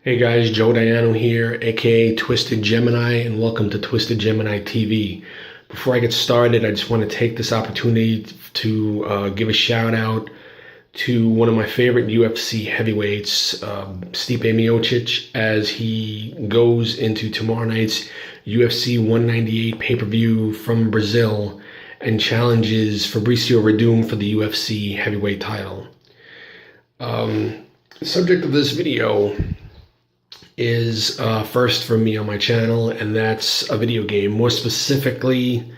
Hey guys, Joe Diano here, aka Twisted Gemini, and welcome to Twisted Gemini TV. Before I get started, I just want to take this opportunity to give a shout out to one of my favorite UFC heavyweights, Stipe Miocic, as he goes into tomorrow night's UFC 198 pay-per-view from Brazil and challenges Fabricio Verdum for the UFC heavyweight title. The subject of this video is first for me on my channel, and that's a video game, more specifically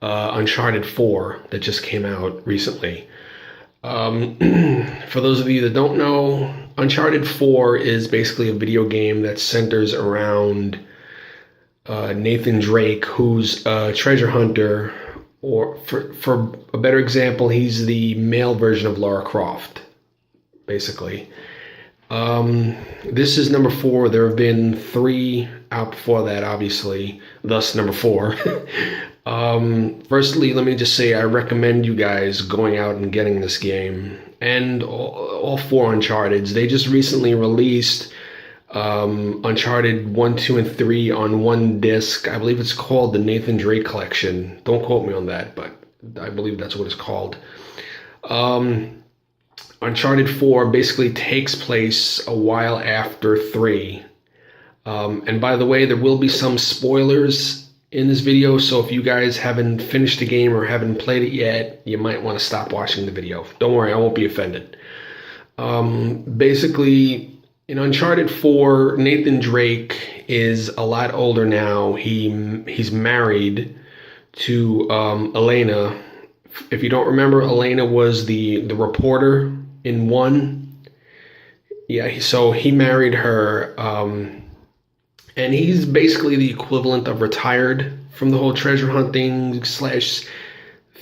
Uncharted 4 that just came out recently. For those of you that don't know, Uncharted 4 is basically a video game that centers around Nathan Drake, who's a treasure hunter, or for a better example, he's the male version of Lara Croft, basically. This is number 4. There have been 3 out before that, obviously, thus number 4. Firstly, let me just say I recommend you guys going out and getting this game, and all 4 Uncharteds. They just recently released Uncharted 1, 2, and 3 on one disc. I believe it's called the Nathan Drake Collection. Don't quote me on that, but I believe that's what it's called. Uncharted 4 basically takes place a while after 3. And by the way, there will be some spoilers in this video, so if you guys haven't finished the game or haven't played it yet, you might want to stop watching the video. Don't worry, I won't be offended. Basically, in Uncharted 4, Nathan Drake is a lot older now. He's married to Elena. If you don't remember, Elena was the reporter in 1. Yeah, so he married her, and he's basically the equivalent of retired from the whole treasure hunting slash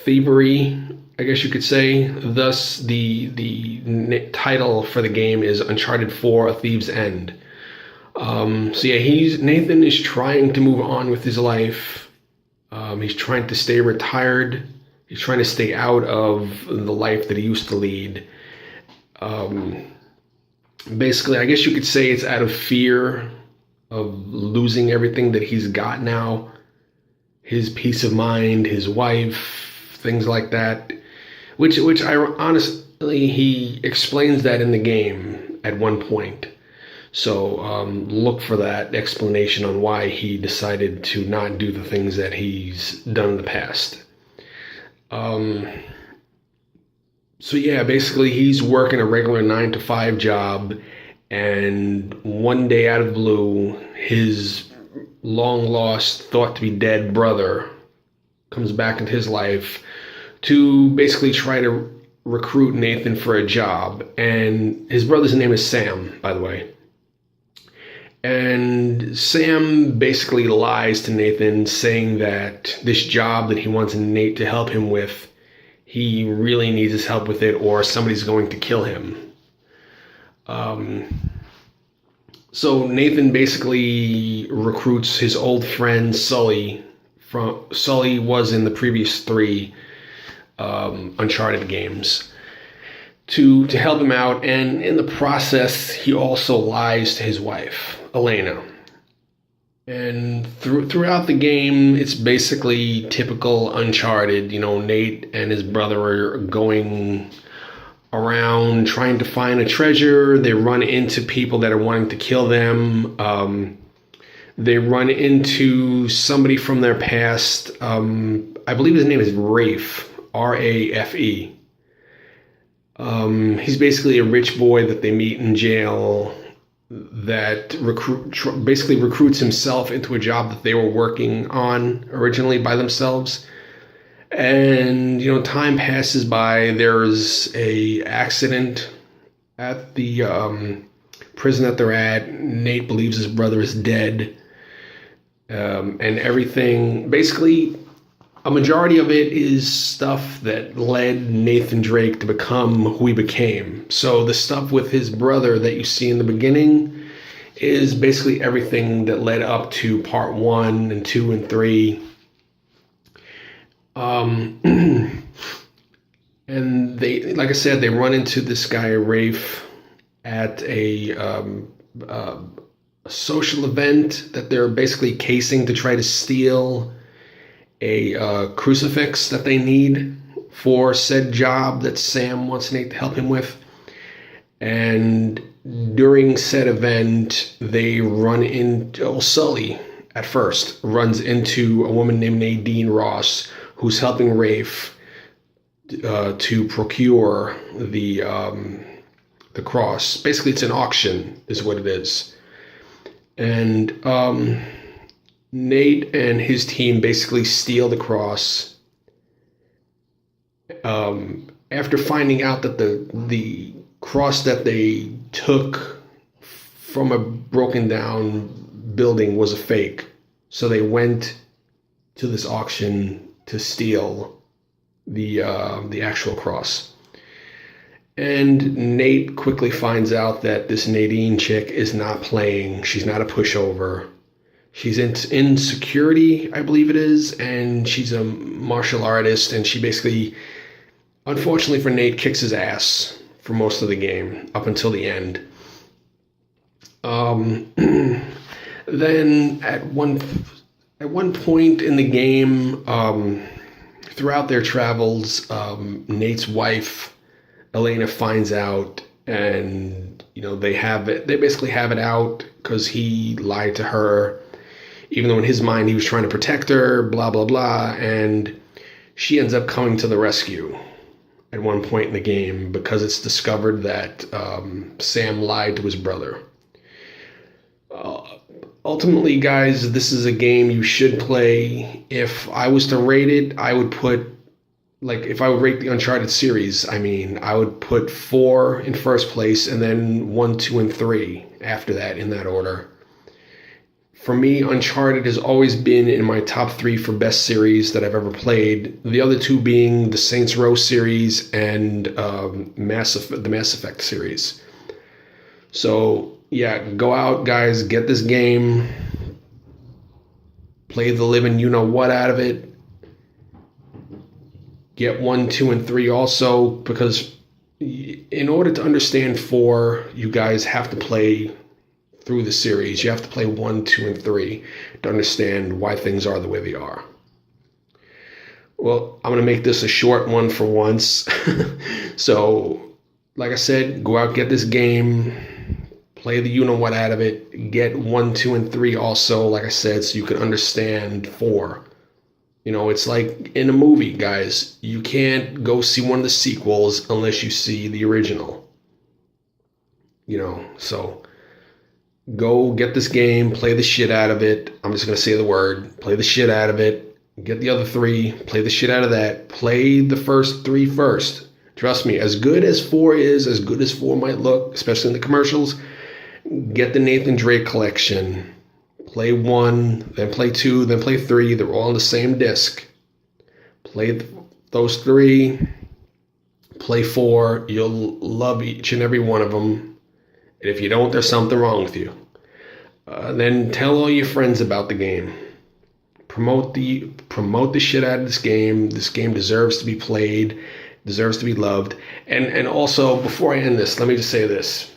thievery, I guess you could say. Thus, the title for the game is Uncharted 4: A Thief's End. So yeah, Nathan is trying to move on with his life. He's trying to stay retired. He's trying to stay out of the life that he used to lead. Basically, I guess you could say it's out of fear of losing everything that he's got now. His peace of mind, his wife, things like that. Which I honestly, he explains that in the game at one point. So look for that explanation on why he decided to not do the things that he's done in the past. So yeah, basically he's working a regular 9-to-5 job, and one day out of the blue, his long lost, thought to be dead brother comes back into his life to basically try to recruit Nathan for a job. And his brother's name is Sam, by the way. And Sam basically lies to Nathan, saying that this job that he wants Nate to help him with, he really needs his help with it, or somebody's going to kill him. So Nathan basically recruits his old friend Sully. Sully was in the previous 3 Uncharted games to help him out, and in the process, he also lies to his wife, Elena. And throughout the game, it's basically typical Uncharted. You know, Nate and his brother are going around trying to find a treasure. They run into people that are wanting to kill them. They run into somebody from their past. I believe his name is Rafe, R-A-F-E. He's basically a rich boy that they meet in jail that basically recruits himself into a job that they were working on originally by themselves. And, you know, time passes by. There's a accident at the prison that they're at. Nate believes his brother is dead. And everything, basically, a majority of it is stuff that led Nathan Drake to become who he became. So the stuff with his brother that you see in the beginning is basically everything that led up to part 1 and 2 and 3. And they, like I said, they run into this guy, Rafe, at a uh, a social event that they're basically casing to try to steal a crucifix that they need for said job that Sam wants Nate to help him with. And during said event, they run into Sully. At first, runs into a woman named Nadine Ross, who's helping Rafe to procure the cross. Basically, it's an auction, is what it is. And Nate and his team basically steal the cross. After finding out that the cross that they took from a broken down building was a fake, so they went to this auction to steal the actual cross. And Nate quickly finds out that this Nadine chick is not playing. She's not a pushover. She's in security, I believe it is, and she's a martial artist, and she basically, unfortunately for Nate, kicks his ass for most of the game up until the end. Then at one point in the game, throughout their travels, Nate's wife Elena finds out, and they basically have it out because he lied to her, even though in his mind he was trying to protect her, blah blah blah, and she ends up coming to the rescue at one point in the game because it's discovered that Sam lied to his brother. Ultimately, guys, this is a game you should play. If I was to rate it, I would put, if I would rate the Uncharted series, I would put 4 in first place and then 1, 2, and 3 after that in that order. For me, Uncharted has always been in my top 3 for best series that I've ever played. The other 2 being the Saints Row series and the Mass Effect series. So, yeah, go out, guys, get this game, play the living you-know-what out of it, get 1, 2, and 3 also, because in order to understand 4, you guys have to play through the series. You have to play 1, 2, and 3 to understand why things are the way they are. Well, I'm going to make this a short one for once. So, like I said, go out, get this game, play the you-know-what out of it, get 1, 2, and 3 also, like I said, so you can understand 4. It's like in a movie, guys. You can't go see one of the sequels unless you see the original. So go get this game, play the shit out of it. I'm just going to say the word, play the shit out of it. Get the other 3, play the shit out of that. Play the first 3 first. Trust me, as good as 4 is, as good as 4 might look, especially in the commercials, get the Nathan Drake collection. Play 1, then play 2, then play 3. They're all on the same disc. Play those 3. Play 4. You'll love each and every one of them. And if you don't, there's something wrong with you. Then tell all your friends about the game. Promote the shit out of this game. This game deserves to be played, deserves to be loved. And also, before I end this, let me just say this.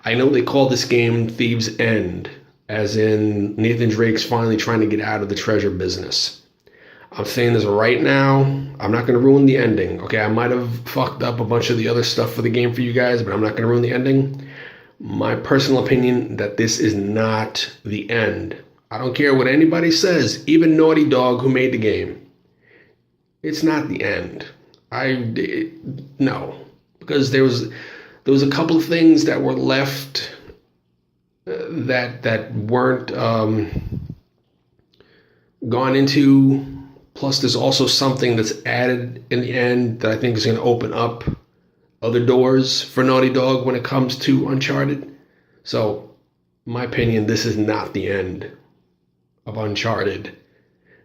I know they call this game Thieves' End, as in Nathan Drake's finally trying to get out of the treasure business. I'm saying this right now. I'm not going to ruin the ending. Okay, I might have fucked up a bunch of the other stuff for the game for you guys, but I'm not going to ruin the ending. My personal opinion that this is not the end. I don't care what anybody says, even Naughty Dog, who made the game. It's not the end. No, because there was a couple of things that were left that weren't gone into. Plus, there's also something that's added in the end that I think is going to open up other doors for Naughty Dog when it comes to Uncharted. So, in my opinion, this is not the end of Uncharted,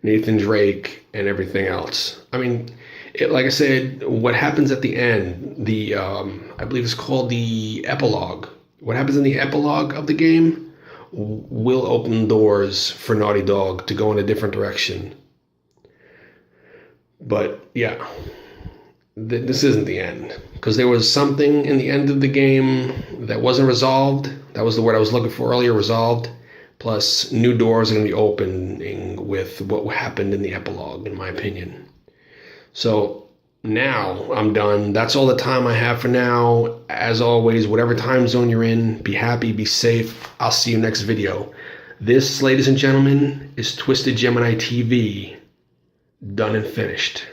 Nathan Drake, and everything else. Like I said, what happens at the end, I believe it's called the epilogue. What happens in the epilogue of the game will open doors for Naughty Dog to go in a different direction. But yeah, this isn't the end, because there was something in the end of the game that wasn't resolved. That was the word I was looking for earlier, resolved. Plus, new doors are going to be opening with what happened in the epilogue, in my opinion. So now I'm done. That's all the time I have for now. As always, whatever time zone you're in, be happy, be safe. I'll see you next video. This, ladies and gentlemen, is Twisted Gemini TV, done and finished.